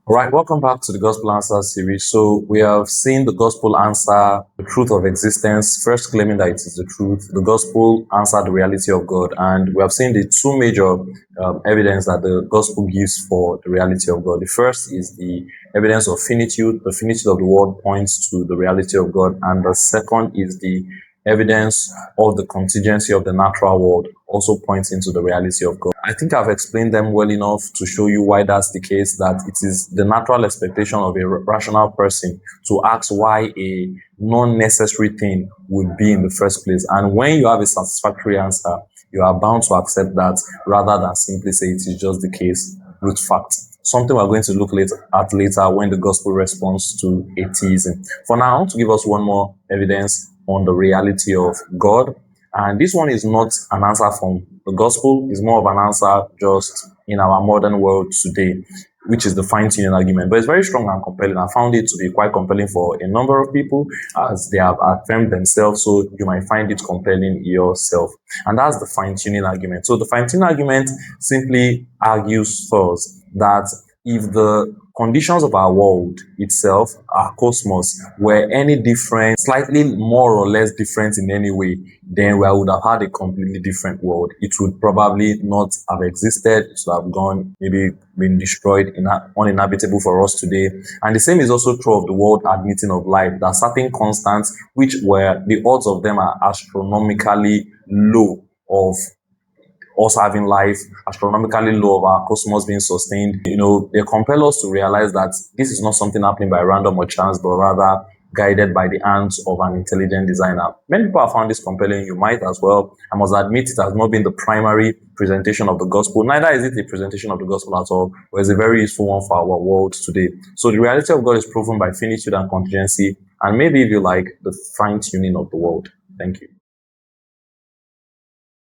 All right, welcome back to the Gospel Answer series. So we have seen the Gospel answer the truth of existence, first claiming that it is the truth. The Gospel answer the reality of God, and we have seen the two major evidence that the Gospel gives for the reality of God. The first is the evidence of finitude. The finitude of the world points to the reality of God, and the second is the evidence of the contingency of the natural world, also pointing to the reality of God. I think I've explained them well enough to show you why that's the case, that it is the natural expectation of a rational person to ask why a non-necessary thing would be in the first place. And when you have a satisfactory answer, you are bound to accept that rather than simply say it is just the case, root fact. Something we're going to look at later when the gospel responds to atheism. For now, I want to give us one more evidence on the reality of God. And this one is not an answer from the gospel, it's more of an answer just in our modern world today, which is the fine-tuning argument. But it's very strong and compelling. I found it to be quite compelling for a number of people as they have affirmed themselves, so you might find it compelling yourself. And that's the fine-tuning argument. So the fine-tuning argument simply argues first that if the conditions of our world itself, our cosmos, were any different, slightly more or less different in any way, then we would have had a completely different world. It would probably not have existed. It would have gone, maybe been destroyed, uninhabitable for us today. And the same is also true of the world admitting of life. There are certain constants which were, the odds of them are astronomically low of us having life, astronomically low of our cosmos being sustained. They compel us to realize that this is not something happening by random or chance, but rather guided by the hands of an intelligent designer. Many people have found this compelling. You might as well. I must admit it has not been the primary presentation of the gospel. Neither is it a presentation of the gospel at all, but it's a very useful one for our world today. So the reality of God is proven by finitude and contingency, and maybe if you like, the fine-tuning of the world. Thank you.